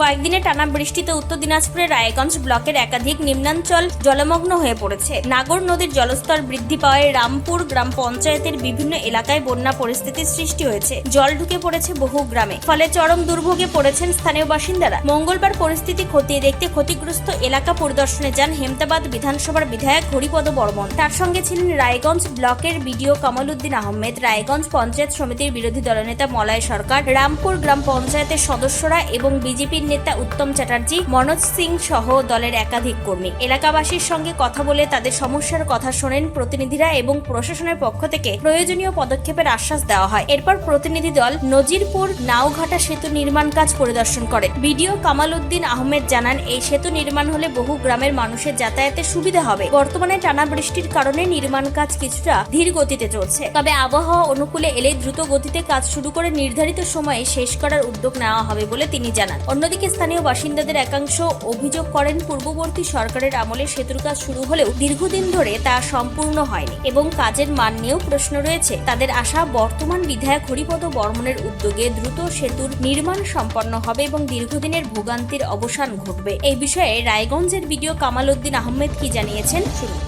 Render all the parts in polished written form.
কয়েকদিনে টানা বৃষ্টিতে উত্তর দিনাজপুরের রায়গঞ্জ ব্লকের একাধিক নিম্নাঞ্চল জলমগ্ন হয়ে পড়েছে। নাগর নদীর জলস্তর বৃদ্ধি পাওয়ায় রামপুর গ্রাম পঞ্চায়েতের বিভিন্ন এলাকায় বন্যা পরিস্থিতির সৃষ্টি হয়েছে। জল ঢুকে পড়েছে বহু গ্রামে, ফলে চরম দুর্ভোগে পড়েছেন স্থানীয় বাসিন্দারা। মঙ্গলবার পরিস্থিতি খতিয়ে দেখতে ক্ষতিগ্রস্ত এলাকা পরিদর্শনে যান হেমতাবাদ বিধানসভার বিধায়ক হরিপদ বর্মন। তার সঙ্গে ছিলেন রায়গঞ্জ ব্লকের বিডিও কামাল উদ্দিন আহমেদ, রায়গঞ্জ পঞ্চায়েত সমিতির বিরোধী দলনেতা মলয় সরকার, রামপুর গ্রাম পঞ্চায়েতের সদস্যরা এবং বিজেপি নেতা উত্তম চ্যাটার্জি, মনোজ সিং সহ দলের একাধিক কর্মী। এলাকাবাসীর সঙ্গে কথা বলে তাদের সমস্যার কথা শোনেন প্রতিনিধিরা এবং প্রশাসনের পক্ষ থেকে প্রয়োজনীয় পদক্ষেপের আশ্বাস দেওয়া হয়। এরপর প্রতিনিধি দল নজিরপুর নাওঘাটা সেতু নির্মাণ কাজ পরিদর্শন করে। বিডিও কামাল উদ্দিন আহমেদ জানান, এই সেতু নির্মাণ হলে বহু গ্রামের মানুষের যাতায়াতে সুবিধা হবে। বর্তমানে টানা বৃষ্টির কারণে নির্মাণ কাজ কিছুটা ধীর গতিতে চলছে, তবে আবহাওয়া অনুকূলে এলে দ্রুত গতিতে কাজ শুরু করে নির্ধারিত সময়ে শেষ করার উদ্যোগ নেওয়া হবে বলে তিনি জানান। অন্যদিকে স্থানীয় বাসিন্দাদের একাংশ অভিযোগ করেন, পূর্ববর্তী সরকারের আমলে সেতুর কাজ শুরু হলেও দীর্ঘদিন ধরে তা সম্পূর্ণ হয়নি এবং কাজের মান নিয়েও প্রশ্ন রয়েছে। তাদের আশা, বর্তমান বিধায়ক হরিপদ বর্মনের উদ্যোগে দ্রুত সেতুর নির্মাণ সম্পন্ন হবে এবং দীর্ঘদিনের ভোগান্তির অবসান ঘটবে। এই বিষয়ে রায়গঞ্জের বিডিও কামাল উদ্দিন আহমেদ কি জানিয়েছেন শুনুন।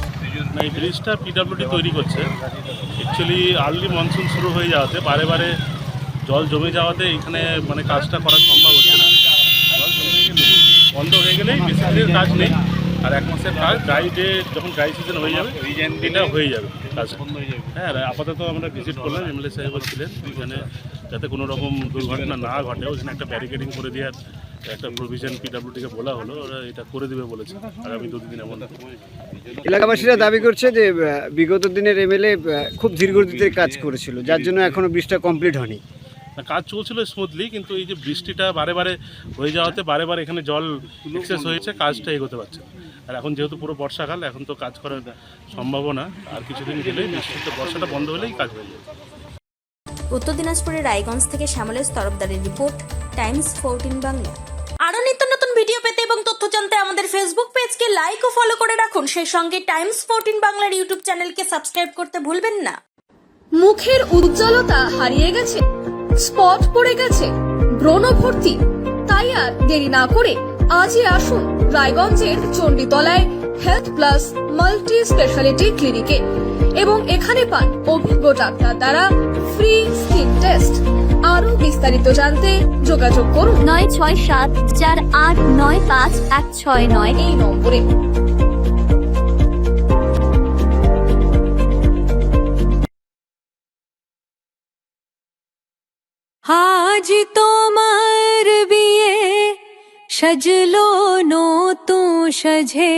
এই ব্রিজটা পিডব্লিউডি তৈরি করছে। অ্যাকচুয়ালি আর্লি মনসুন শুরু হয়ে যাওয়াতে বারে জল জমে যাওয়াতে এখানে কাজটা করা সম্ভব হচ্ছে না। জল জমে গেলে বন্ধ হয়ে গেলেই বেসিক্যালি কাজ নেই, আর এক মাসের কাজ যখন ড্রাই সিজন হয়ে যাবে এটা হয়ে যাবে কাজ। হ্যাঁ, আপাতত আমরা ভিজিট করলাম, এমএলএ সাহেব ছিলেন এখানে, যাতে কোনো রকম দুর্ঘটনা না ঘটে ওখানে একটা ব্যারিকেডিং করে দেওয়ার একটা প্রভিশন পিডব্লিউডিকে বলা হলো, ওরা এটা করে দেবে বলেছে আগামী 2 দিন। এমন এলাকাবাসীরা দাবি করছে যে বিগত দিনের এমএলএ খুব ধীরগতিতে কাজ করেছিল, যার জন্য এখনো ব্রিজটা কমপ্লিট হয়নি। কাজ চলছিল স্মুথলি, কিন্তু এই যে বৃষ্টিটা বারে হয়ে যাওয়াতে বারে এখানে জল এক্সেস হয়েছে, কাজটা এগোতে পারছে। আর এখন যেহেতু পুরো বর্ষাকাল, এখন তো কাজ করার সম্ভাবনা, আর কিছুদিন গেলেই বর্ষাটা বন্ধ হলেই কাজ হয়ে যাবে। উত্তর দিনাজপুরের রায়গঞ্জ থেকে শ্যামলেশ তরফদারের রিপোর্ট, টাইমস 14 বাংলা। আরো নিত্য নতুন ভিডিও পেতে এবং তথ্য জানতে আমাদের ফেসবুক পেজকে লাইক ও ফলো করে রাখুন। সেই সঙ্গে টাইমস 14 বাংলার ইউটিউব চ্যানেলকে সাবস্ক্রাইব করতে ভুলবেন না। মুখের উজ্জ্বলতা হারিয়ে গেছে, স্পট পড়ে গেছে, ব্রণ ভর্তি, তাই আর দেরি না করে আজই আসুন রায়গঞ্জের চণ্ডীতলায় হেলথ প্লাস মাল্টি স্পেশালিটি ক্লিনিকে এবং এখানে পান অভিজ্ঞ ডাক্তার দ্বারা ফ্রি স্কিন টেস্ট। আরো বিস্তারিত জানতে যোগাযোগ করুন 9674895169 এই নম্বরে। আজ তোমার বিয়ে সাজলো নতুন সাজে।